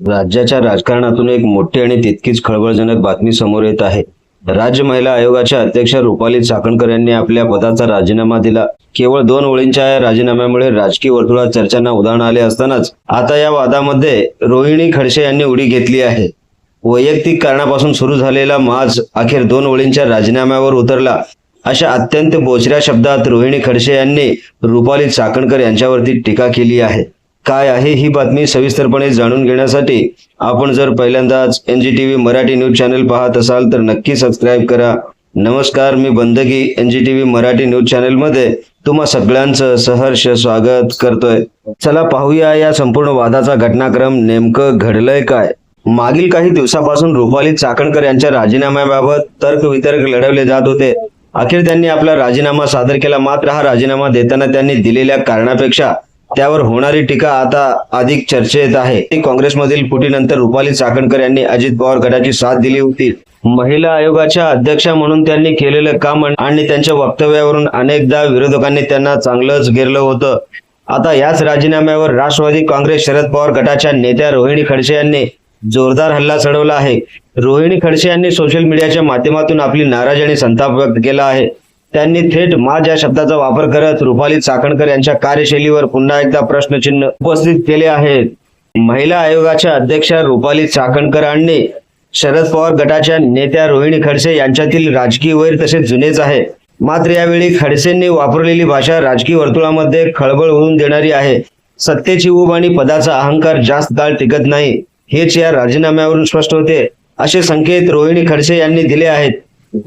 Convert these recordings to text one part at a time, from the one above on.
राज्याच्या राजकारणातून एक मोठी आणि तितकीच खळबळजनक बातमी समोर येत आहे. राज्य महिला आयोगाच्या अध्यक्षा रुपाली चाकणकर यांनी आपल्या पदाचा राजीनामा दिला. केवळ 2 ओळींच्या या राजीनाम्यामुळे राजकीय वर्तुळात चर्चांना उधाण आले असतानाच आता या वादामध्ये रोहिणी खडसे यांनी उडी घेतली आहे. वैयक्तिक कारणापासून सुरू झालेला माज अखेर 2 ओळींच्या राजीनाम्यावर उतरला. अशा अत्यंत बोचऱ्या शब्दात रोहिणी खडसे यांनी रुपाली चाकणकर यांच्यावरती टीका केली आहे. काय आहे ही बातमी सविस्तरपणे जाणून घेण्यासाठी आपण जर पहिल्यांदाच NGTV मराठी न्यूज चॅनल पाहत असाल तर नक्की सबस्क्राईब करा. नमस्कार, मी बंदगी NGTV मराठी न्यूज चॅनल मध्ये तुम्हा सगळ्यांचं सहर्ष स्वागत करतोय. चला पाहूया या संपूर्ण वादाचा घटनाक्रम. नेमकं घडलंय काय? मागील काही दिवसापासून रुपाली चाकणकर यांच्या राजीनाम्याबाबत तर्कवितर्क लढवले जात होते. अखेर त्यांनी आपला राजीनामा सादर केला. मात्र हा राजीनामा देताना त्यांनी दिलेल्या कारणापेक्षा त्यावर होणारी टीका आता अधिक चर्चेत आहे. काँग्रेसमधील फुटीनंतर रुपाली चाकणकर यांनी अजित पवार गटाची साथ दिली होती. महिला आयोगाच्या अध्यक्षा म्हणून त्यांनी केलेलं काम आणि त्यांच्या वक्तव्यावरून अनेकदा विरोधकांनी त्यांना चांगलंच घेरलं होतं. आता याच राजीनाम्यावर राष्ट्रवादी काँग्रेस शरद पवार गटाच्या नेत्या रोहिणी खडसे यांनी जोरदार हल्ला चढवला आहे. रोहिणी खडसे यांनी सोशल मीडियाच्या माध्यमातून आपली नाराजी आणि संताप व्यक्त केला आहे. त्यांनी थेट माज या शब्दाचा वापर करत रुपाली चाकणकर यांच्या कार्यशैलीवर पुन्हा एकदा प्रश्नचिन्ह उपस्थित केले आहेत. महिला आयोगाच्या अध्यक्षा रुपाली चाकणकर आणि शरद पवार गटाच्या नेत्या रोहिणी खडसे यांच्यातील राजकीय वैर तसे जुनेच आहे. मात्र यावेळी खडसेंनी वापरलेली भाषा राजकीय वर्तुळामध्ये खळबळ उडवून देणारी आहे. सत्तेची ऊब आणि पदाचा अहंकार जास्त काळ टिकत नाही, हेच या राजीनाम्यावरून स्पष्ट होते, असे संकेत रोहिणी खडसे यांनी दिले आहेत.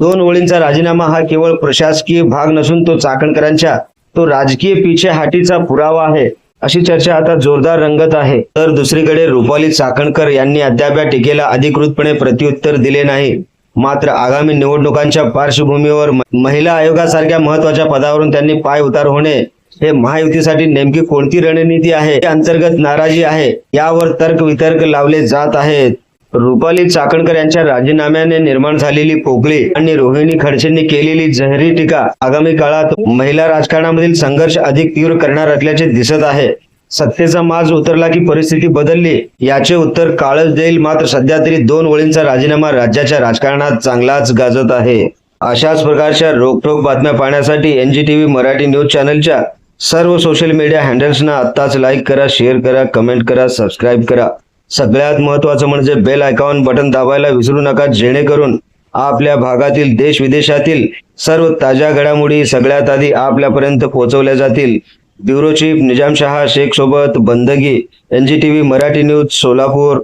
2 ओळींचा राजीनामा हा केवळ प्रशासकीय भाग नसून तो चाकणकरांच्या राजकीय पिछेहाटीचा पुरावा आहे, अशी चर्चा आता जोरदार रंगत आहे. तर दुसरीकडे रुपाली चाकणकर यांनी अद्याप या टीकेला अधिकृतपणे प्रत्युत्तर दिले नाही. मात्र आगामी निवडणुकांच्या पार्श्वभूमीवर महिला आयोगासारख्या महत्वाच्या पदावरून त्यांनी पाय उतार होणे हे महायुतीसाठी नेमकी कोणती रणनीती आहे, अंतर्गत नाराजी आहे, यावर तर्कवितर्क लावले जात आहेत. रुपाली चाकणकर यांच्या राजीनाम्याने निर्माण झालेली पोकळी आणि रोहिणी खडसेंनी केलेली जहरी टीका आगामी काळात महिला राजकारणामधील संघर्ष अधिक तीव्र करणार असल्याचे दिसत आहे. सत्तेचा माज उतरला की परिस्थिती बदलली, याचे उत्तर काळच देईल. मात्र सध्या तरी 2 ओळींचा राजीनामा राज्याच्या राजकारणात चांगलाच गाजत आहे. अशाच प्रकारच्या रोखठोक बातम्या पाहण्यासाठी NGTV मराठी न्यूज चॅनलच्या सर्व सोशल मीडिया हँडल्सना आत्ताच लाईक करा, शेअर करा, कमेंट करा, सबस्क्राईब करा. सगळ्यात महत्त्वाचं म्हणजे बेल आयकॉन बटन दाबायला विसरू नका, जेणेकरून आपल्या भागातील देश विदेशातील सर्व ताज्या घडामोडी सगळ्यात आधी आपल्यापर्यंत पोहोचवल्या जातील. ब्युरो चीफ निजामशहा शेख सोबत बंदगी, NGTV मराठी न्यूज, सोलापूर.